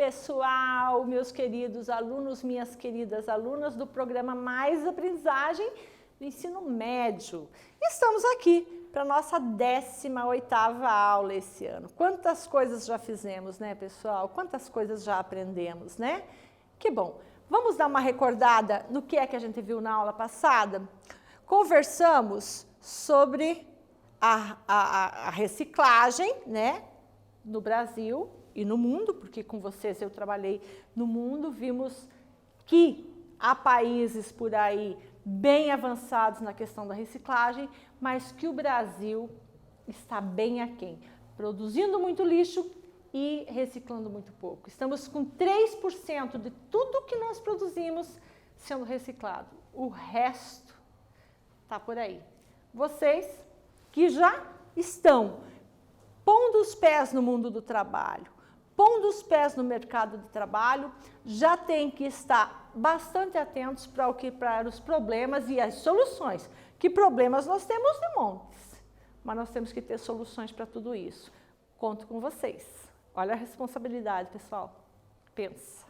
pessoal, meus queridos alunos, minhas queridas alunas do programa Mais Aprendizagem do Ensino Médio. Estamos aqui para a nossa 18ª aula esse ano. Quantas coisas já fizemos, né, pessoal? Quantas coisas já aprendemos, né? Que bom. Vamos dar uma recordada no que é que a gente viu na aula passada? Conversamos sobre a reciclagem, né, no Brasil e no mundo, porque com vocês eu trabalhei no mundo, vimos que há países por aí bem avançados na questão da reciclagem, mas que o Brasil está bem aquém, produzindo muito lixo e reciclando muito pouco. Estamos com 3% de tudo que nós produzimos sendo reciclado. O resto está por aí. Vocês que já estão pondo os pés no mundo do trabalho, pondo os pés no mercado de trabalho, já tem que estar bastante atentos para os problemas e as soluções. Que problemas nós temos de montes, mas nós temos que ter soluções para tudo isso. Conto com vocês. Olha a responsabilidade, pessoal. Pensa.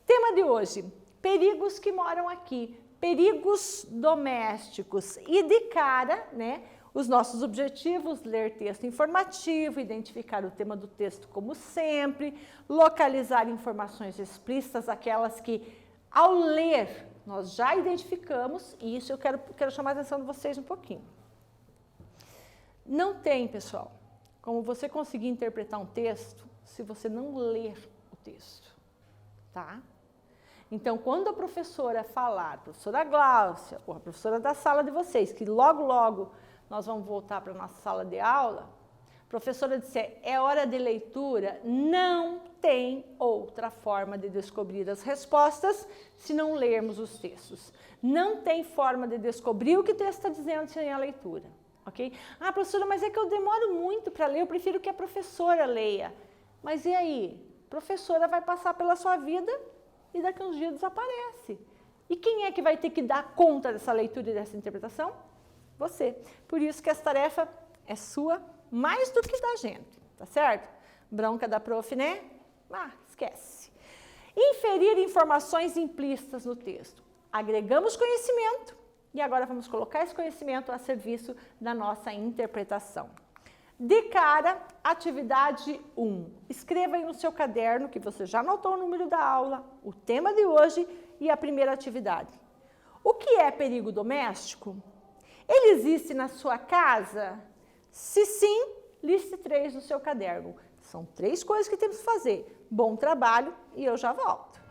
Tema de hoje, perigos que moram aqui, perigos domésticos. E de cara, né, os nossos objetivos, ler texto informativo, identificar o tema do texto como sempre, localizar informações explícitas, aquelas que, ao ler, nós já identificamos, e isso eu quero chamar a atenção de vocês um pouquinho. Não tem, pessoal, como você conseguir interpretar um texto se você não ler o texto, tá? Então, quando a professora falar, a professora Gláucia, ou a professora da sala de vocês, que logo nós vamos voltar para a nossa sala de aula, a professora disser, é hora de leitura, não tem outra forma de descobrir as respostas se não lermos os textos. Não tem forma de descobrir o que o texto está dizendo sem a leitura, ok? Ah, professora, mas é que eu demoro muito para ler, eu prefiro que a professora leia. Mas e aí? A professora vai passar pela sua vida e daqui a uns dias desaparece. E quem é que vai ter que dar conta dessa leitura e dessa interpretação? Você. Por isso que essa tarefa é sua mais do que da gente, tá certo? Bronca da prof, né? Ah, esquece. Inferir informações implícitas no texto. Agregamos conhecimento e agora vamos colocar esse conhecimento a serviço da nossa interpretação. De cara, atividade 1. Escreva aí no seu caderno, que você já anotou o número da aula, o tema de hoje e a primeira atividade. O que é perigo doméstico? Ele existe na sua casa? Se sim, liste 3 no seu caderno. São 3 coisas que temos que fazer. Bom trabalho e eu já volto.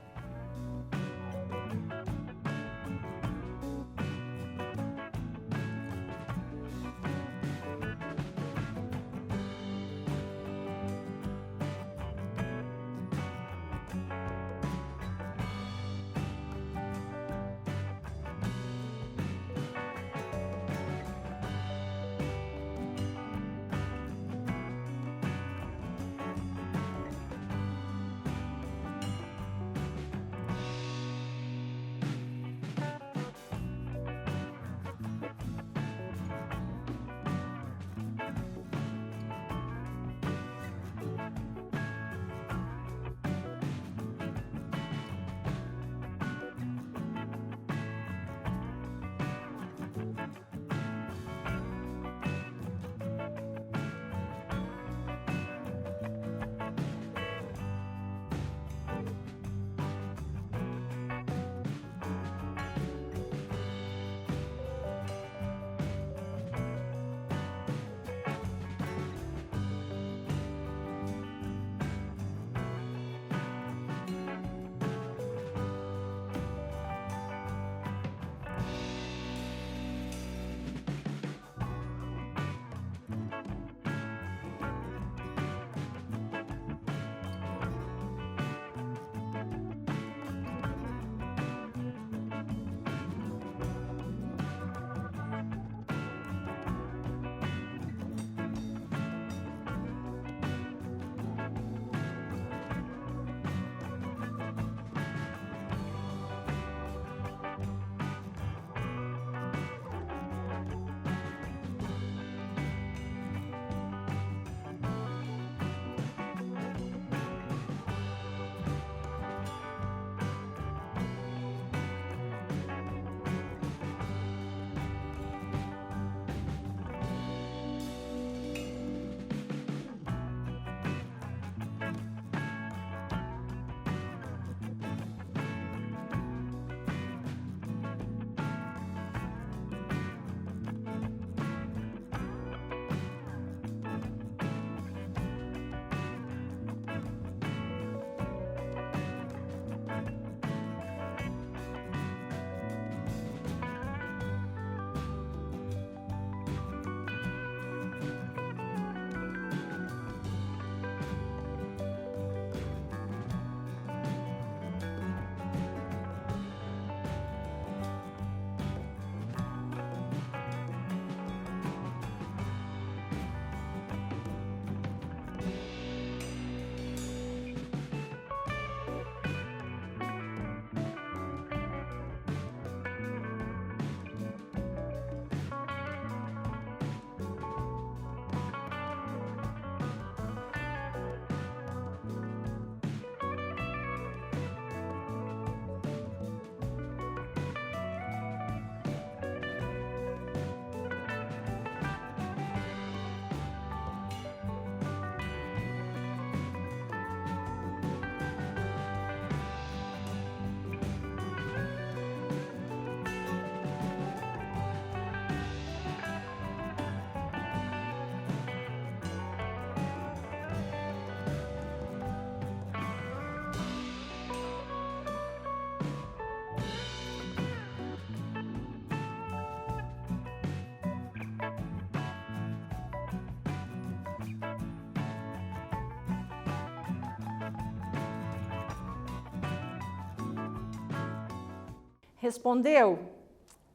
Respondeu?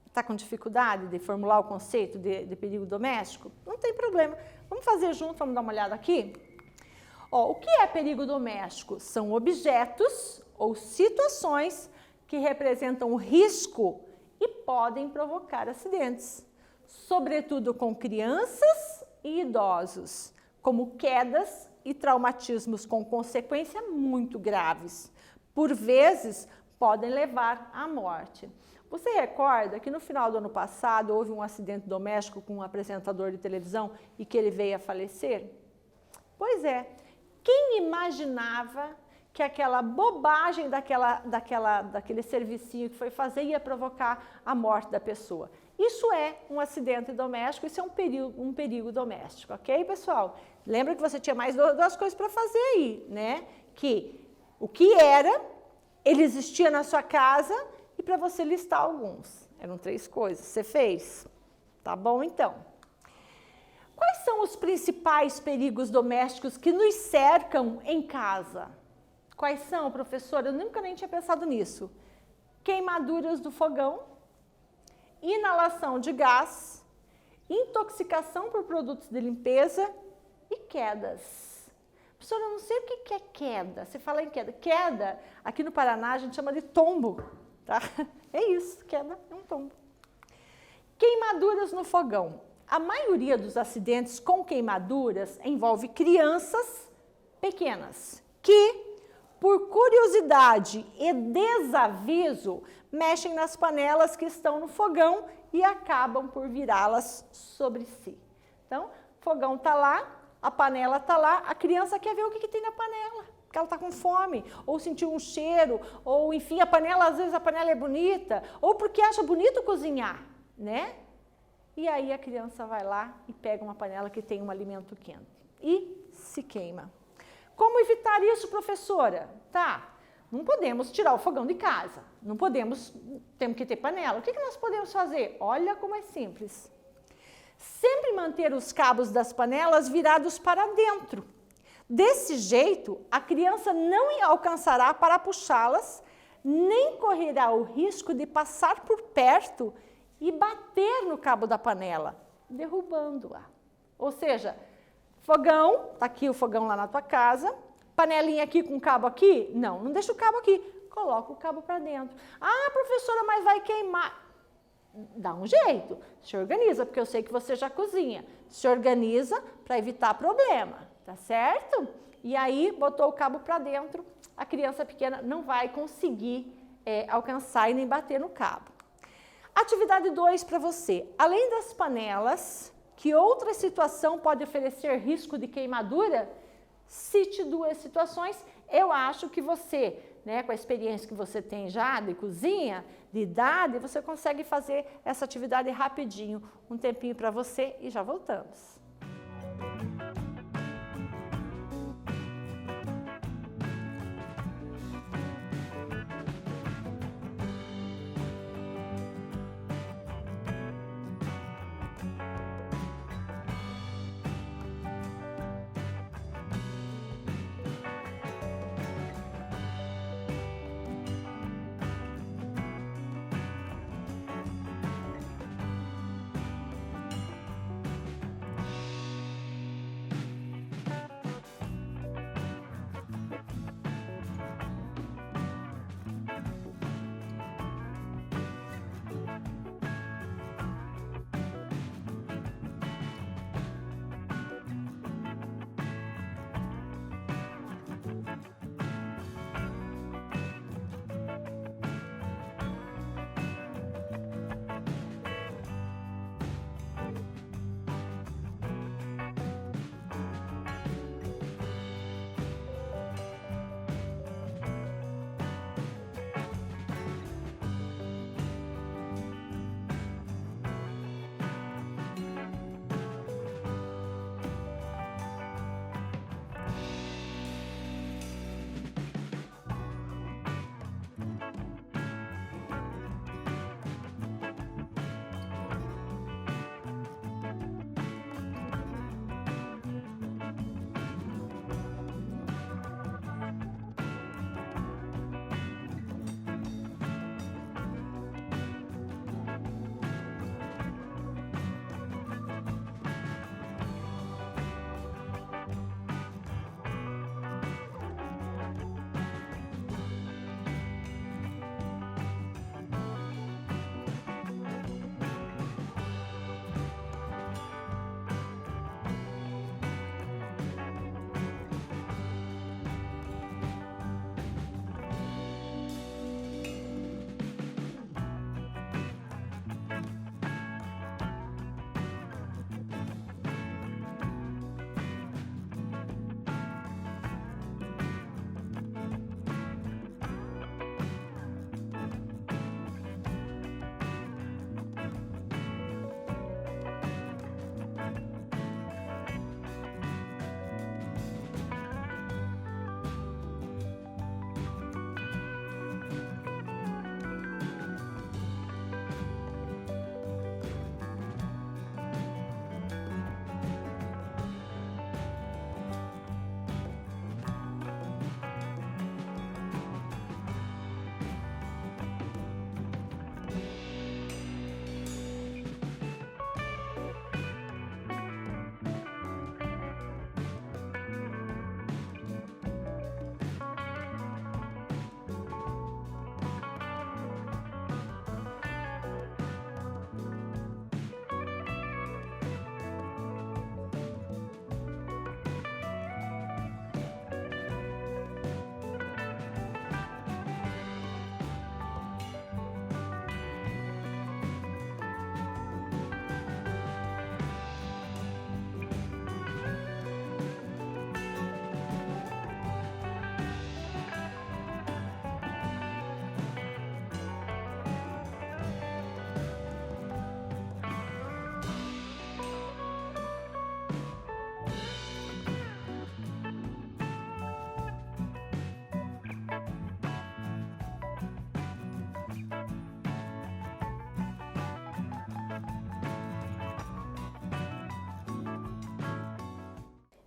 Está com dificuldade de formular o conceito de perigo doméstico? Não tem problema. Vamos fazer junto, vamos dar uma olhada aqui? Ó, o que é perigo doméstico? São objetos ou situações que representam risco e podem provocar acidentes, sobretudo com crianças e idosos, como quedas e traumatismos com consequências muito graves. Por vezes, podem levar à morte. Você recorda que no final do ano passado houve um acidente doméstico com um apresentador de televisão e que ele veio a falecer? Pois é, quem imaginava que aquela bobagem daquele servicinho que foi fazer ia provocar a morte da pessoa? Isso é um acidente doméstico, isso é um perigo doméstico, ok, pessoal? Lembra que você tinha mais duas coisas para fazer aí, né? Que o que era, ele existia na sua casa e para você listar alguns. Eram 3 coisas. Você fez? Tá bom, então. Quais são os principais perigos domésticos que nos cercam em casa? Quais são, professora? Eu nunca nem tinha pensado nisso. Queimaduras do fogão, inalação de gás, intoxicação por produtos de limpeza e quedas. Professora, eu não sei o que é queda. Você fala em queda. Queda, aqui no Paraná, a gente chama de tombo. Tá? É isso, queda é um tombo. Queimaduras no fogão. A maioria dos acidentes com queimaduras envolve crianças pequenas que, por curiosidade e desaviso, mexem nas panelas que estão no fogão e acabam por virá-las sobre si. Então, o fogão está lá, a panela está lá, a criança quer ver o que tem na panela, porque ela está com fome, ou sentiu um cheiro, ou enfim, a panela, às vezes a panela é bonita, ou porque acha bonito cozinhar, né? E aí a criança vai lá e pega uma panela que tem um alimento quente e se queima. Como evitar isso, professora? Tá, não podemos tirar o fogão de casa, não podemos, temos que ter panela. O que nós podemos fazer? Olha como é simples. Sempre manter os cabos das panelas virados para dentro. Desse jeito, a criança não alcançará para puxá-las, nem correrá o risco de passar por perto e bater no cabo da panela, derrubando-a. Ou seja, fogão, tá aqui o fogão lá na tua casa, panelinha aqui com cabo aqui? Não, não deixa o cabo aqui, coloca o cabo para dentro. Ah, professora, mas vai queimar. Dá um jeito, se organiza, porque eu sei que você já cozinha. Se organiza para evitar problema, tá certo? E aí, botou o cabo para dentro, a criança pequena não vai conseguir alcançar e nem bater no cabo. Atividade 2 para você. Além das panelas, que outra situação pode oferecer risco de queimadura? Cite 2 situações. Eu acho que você, né, com a experiência que você tem já de cozinha, de idade, você consegue fazer essa atividade rapidinho. Um tempinho para você e já voltamos.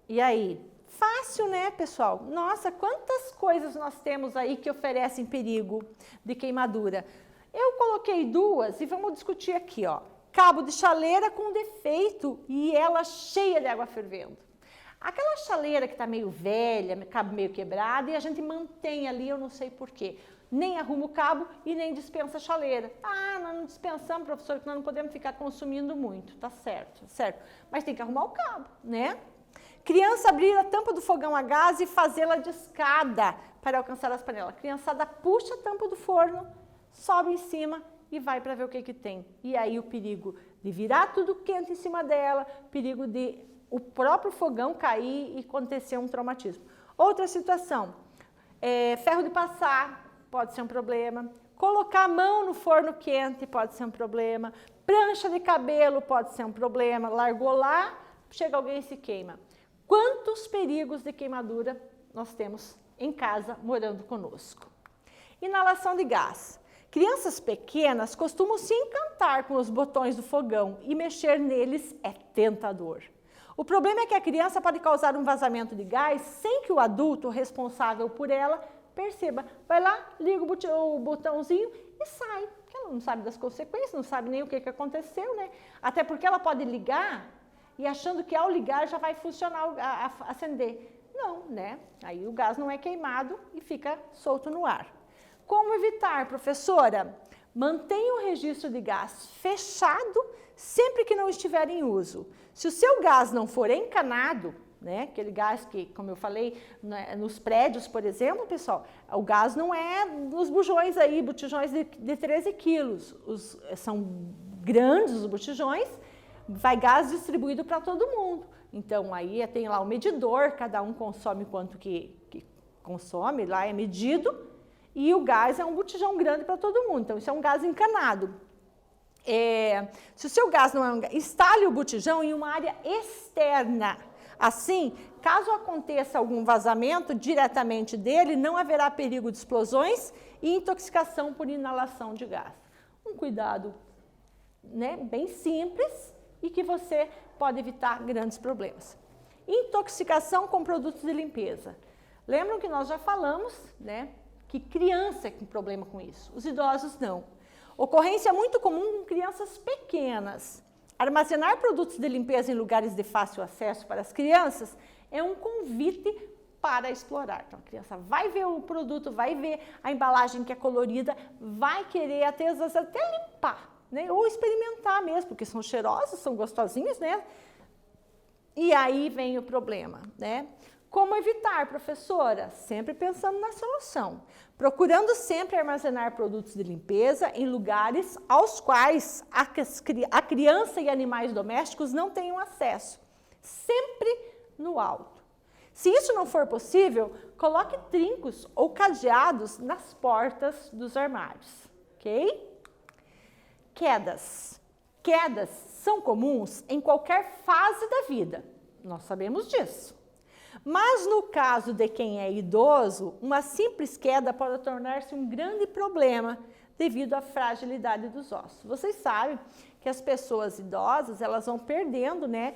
E aí? Fácil, né, pessoal? Nossa, quantas coisas nós temos aí que oferecem perigo de queimadura. Eu coloquei duas e vamos discutir aqui, ó. Cabo de chaleira com defeito e ela cheia de água fervendo. Aquela chaleira que está meio velha, cabo meio quebrado, e a gente mantém ali, eu não sei porquê. Nem arruma o cabo e nem dispensa a chaleira. Ah, nós não dispensamos, professor, porque nós não podemos ficar consumindo muito. Tá certo, certo. Mas tem que arrumar o cabo, né? Criança abrir a tampa do fogão a gás e fazê-la de escada para alcançar as panelas. Criançada puxa a tampa do forno, sobe em cima e vai para ver o que tem. E aí o perigo de virar tudo quente em cima dela, perigo de o próprio fogão cair e acontecer um traumatismo. Outra situação, ferro de passar pode ser um problema, colocar a mão no forno quente pode ser um problema, prancha de cabelo pode ser um problema, largou lá, chega alguém e se queima. Quantos perigos de queimadura nós temos em casa morando conosco? Inalação de gás. Crianças pequenas costumam se encantar com os botões do fogão e mexer neles é tentador. O problema é que a criança pode causar um vazamento de gás sem que o adulto responsável por ela perceba. Vai lá, liga o botãozinho e sai. Porque ela não sabe das consequências, não sabe nem o que aconteceu, né? Até porque ela pode ligar e achando que ao ligar já vai funcionar, acender. Não, né? Aí o gás não é queimado e fica solto no ar. Como evitar, professora? Mantenha o registro de gás fechado sempre que não estiver em uso. Se o seu gás não for encanado, né, aquele gás que, como eu falei, né, nos prédios, por exemplo, pessoal, o gás não é nos bujões aí, botijões de 13 quilos. São grandes os botijões, vai gás distribuído para todo mundo. Então, aí tem lá o medidor, cada um consome quanto que consome, lá é medido, e o gás é um botijão grande para todo mundo. Então, isso é um gás encanado. Se o seu gás não é um gás, instale o botijão em uma área externa. Assim, caso aconteça algum vazamento diretamente dele, não haverá perigo de explosões e intoxicação por inalação de gás. Um cuidado, né, bem simples e que você pode evitar grandes problemas. Intoxicação com produtos de limpeza. Lembram que nós já falamos, né, que criança tem problema com isso, os idosos não. Ocorrência muito comum em crianças pequenas. Armazenar produtos de limpeza em lugares de fácil acesso para as crianças é um convite para explorar. Então, a criança vai ver o produto, vai ver a embalagem que é colorida, vai querer até limpar, né? Ou experimentar mesmo, porque são cheirosos, são gostosinhos, né? E aí vem o problema, né? Como evitar, professora? Sempre pensando na solução. Procurando sempre armazenar produtos de limpeza em lugares aos quais a criança e animais domésticos não tenham acesso. Sempre no alto. Se isso não for possível, coloque trincos ou cadeados nas portas dos armários, ok? Quedas. Quedas são comuns em qualquer fase da vida. Nós sabemos disso. Mas no caso de quem é idoso, uma simples queda pode tornar-se um grande problema devido à fragilidade dos ossos. Vocês sabem que as pessoas idosas, elas vão perdendo, né,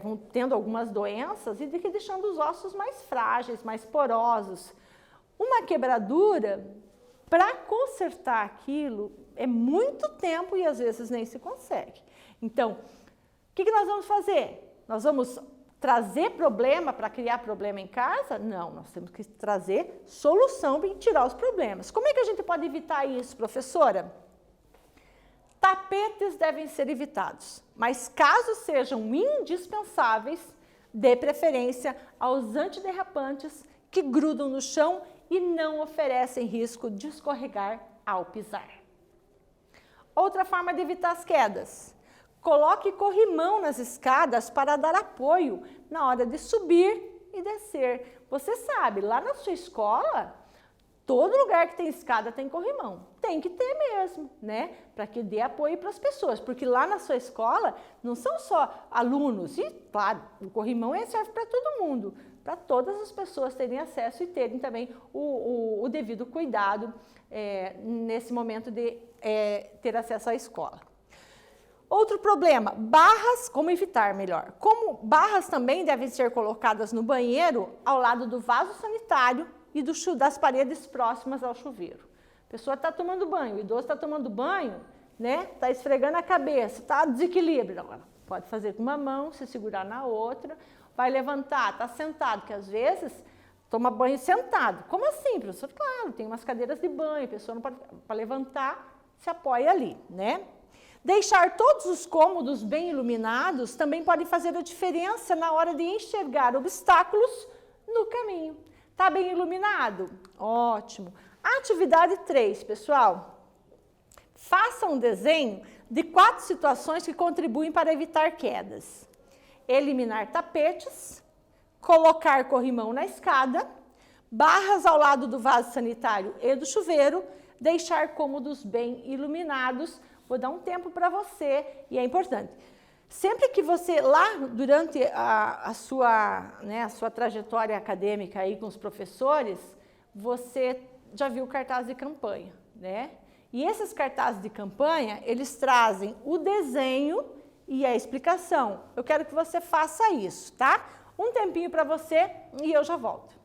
vão tendo algumas doenças e deixando os ossos mais frágeis, mais porosos. Uma quebradura, para consertar aquilo, é muito tempo e às vezes nem se consegue. Então, o que nós vamos fazer? Nós vamos trazer problema para criar problema em casa? Não, nós temos que trazer solução para tirar os problemas. Como é que a gente pode evitar isso, professora? Tapetes devem ser evitados, mas caso sejam indispensáveis, dê preferência aos antiderrapantes que grudam no chão e não oferecem risco de escorregar ao pisar. Outra forma de evitar as quedas. Coloque corrimão nas escadas para dar apoio na hora de subir e descer. Você sabe, lá na sua escola, todo lugar que tem escada tem corrimão. Tem que ter mesmo, né? Para que dê apoio para as pessoas. Porque lá na sua escola não são só alunos. E, claro, o corrimão serve para todo mundo. Para todas as pessoas terem acesso e terem também o devido cuidado nesse momento de ter acesso à escola. Outro problema, barras, como evitar melhor? Como barras também devem ser colocadas no banheiro ao lado do vaso sanitário e das paredes próximas ao chuveiro. A pessoa está tomando banho, o idoso está tomando banho, né? Está esfregando a cabeça, está desequilíbrio. Pode fazer com uma mão, se segurar na outra, vai levantar, está sentado, que às vezes toma banho sentado. Como assim, professor? Claro, tem umas cadeiras de banho, a pessoa não pode, para levantar, se apoia ali, né? Deixar todos os cômodos bem iluminados também pode fazer a diferença na hora de enxergar obstáculos no caminho. Está bem iluminado? Ótimo. Atividade 3, pessoal. Faça um desenho de 4 situações que contribuem para evitar quedas. Eliminar tapetes, colocar corrimão na escada, barras ao lado do vaso sanitário e do chuveiro, deixar cômodos bem iluminados. Vou dar um tempo para você e é importante. Sempre que você, lá durante a sua trajetória acadêmica aí com os professores, você já viu cartaz de campanha, né? E esses cartazes de campanha, eles trazem o desenho e a explicação. Eu quero que você faça isso, tá? Um tempinho para você e eu já volto.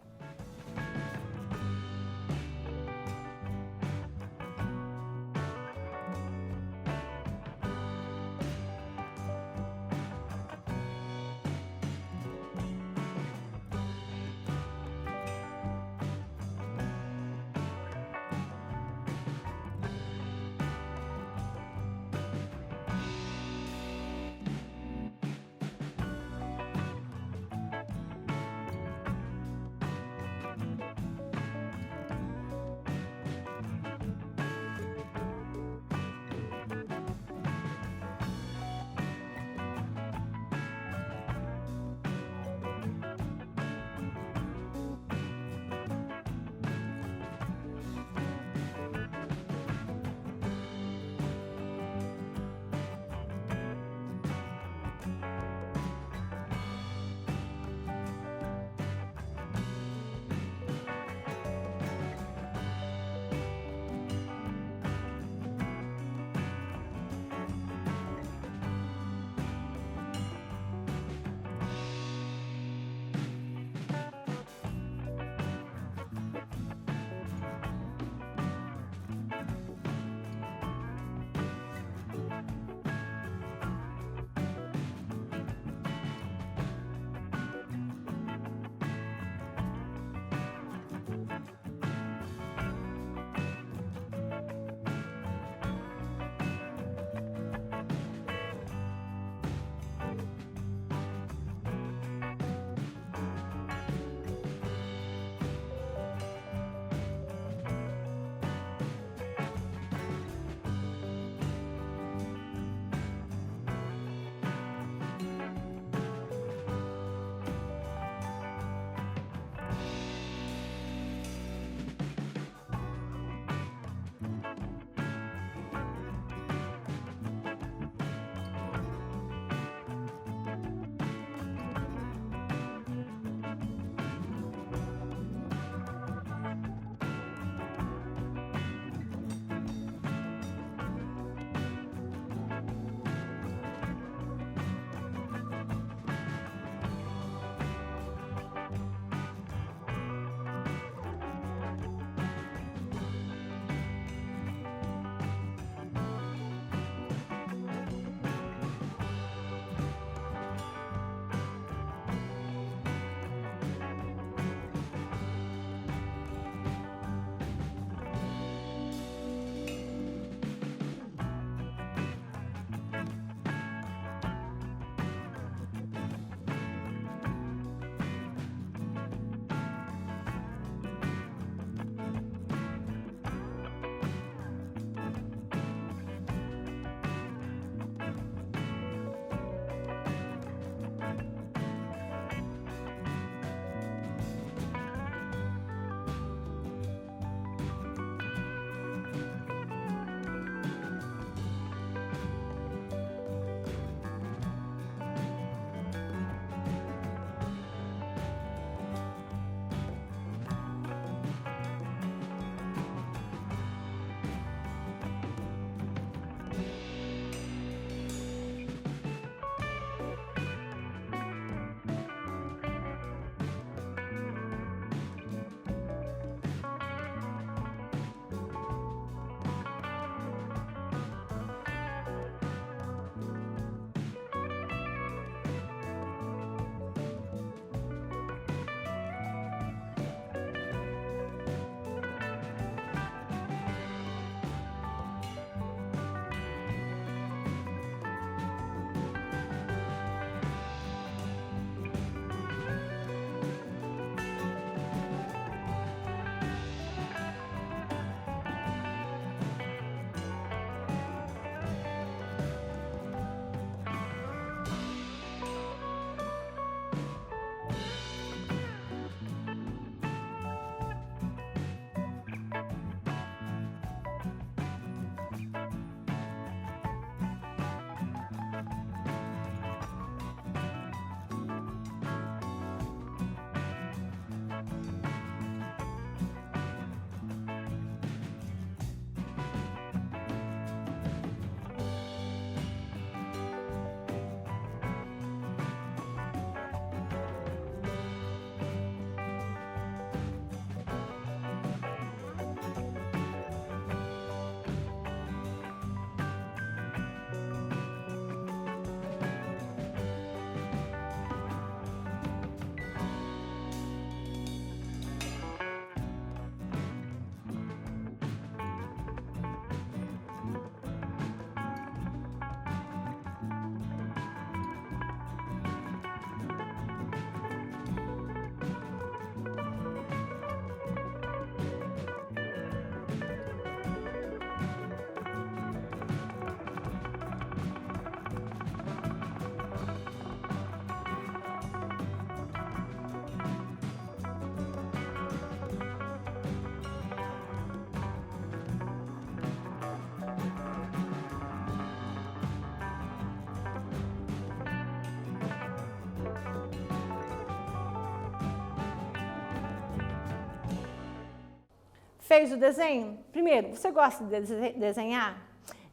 Fez o desenho? Primeiro, você gosta de desenhar?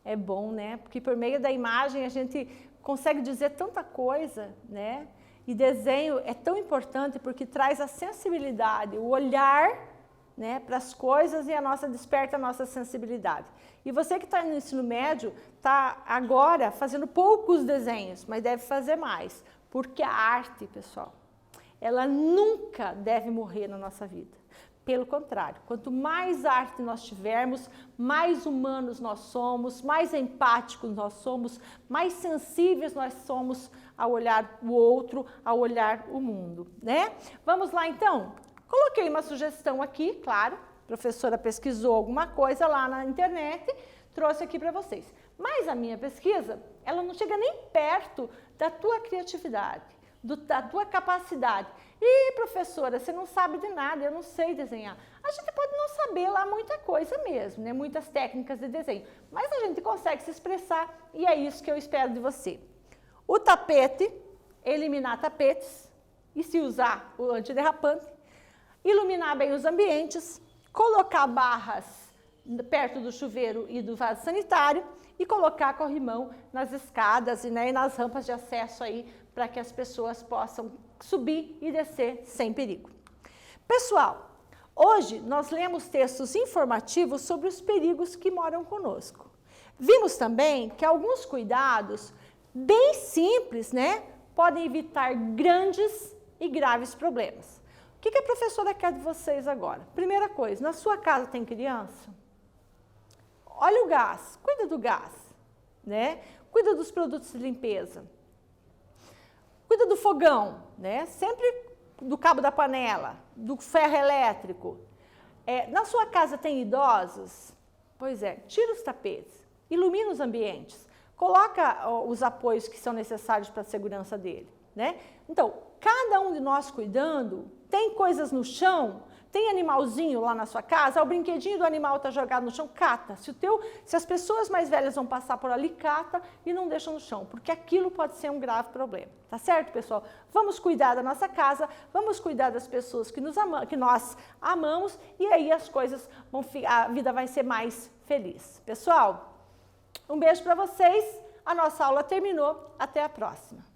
É bom, né? Porque por meio da imagem a gente consegue dizer tanta coisa, né? E desenho é tão importante porque traz a sensibilidade, o olhar, né, para as coisas e desperta a nossa sensibilidade. E você que está no ensino médio, está agora fazendo poucos desenhos, mas deve fazer mais. Porque a arte, pessoal, ela nunca deve morrer na nossa vida. Pelo contrário, quanto mais arte nós tivermos, mais humanos nós somos, mais empáticos nós somos, mais sensíveis nós somos ao olhar o outro, ao olhar o mundo, né? Vamos lá então? Coloquei uma sugestão aqui, claro, a professora pesquisou alguma coisa lá na internet, trouxe aqui para vocês. Mas a minha pesquisa, ela não chega nem perto da tua criatividade, da tua capacidade. E professora, você não sabe de nada, eu não sei desenhar. A gente pode não saber lá muita coisa mesmo, né? Muitas técnicas de desenho, mas a gente consegue se expressar e é isso que eu espero de você. O tapete, eliminar tapetes e se usar o antiderrapante, iluminar bem os ambientes, colocar barras perto do chuveiro e do vaso sanitário e colocar corrimão nas escadas e, né, e nas rampas de acesso aí para que as pessoas possam subir e descer sem perigo. Pessoal, hoje nós lemos textos informativos sobre os perigos que moram conosco. Vimos também que alguns cuidados bem simples, né, podem evitar grandes e graves problemas. O que a professora quer de vocês agora? Primeira coisa, na sua casa tem criança? Olha o gás, cuida do gás, né? Cuida dos produtos de limpeza. Cuida do fogão, né? Sempre do cabo da panela, do ferro elétrico. Na sua casa tem idosos? Pois é, tira os tapetes, ilumina os ambientes, coloca os apoios que são necessários para a segurança dele, né? Então, cada um de nós cuidando, tem coisas no chão, tem animalzinho lá na sua casa, o brinquedinho do animal está jogado no chão, cata. Se as pessoas mais velhas vão passar por ali, cata e não deixa no chão, porque aquilo pode ser um grave problema. Tá certo, pessoal? Vamos cuidar da nossa casa, vamos cuidar das pessoas que nós amamos e aí as coisas a vida vai ser mais feliz. Pessoal, um beijo para vocês. A nossa aula terminou. Até a próxima.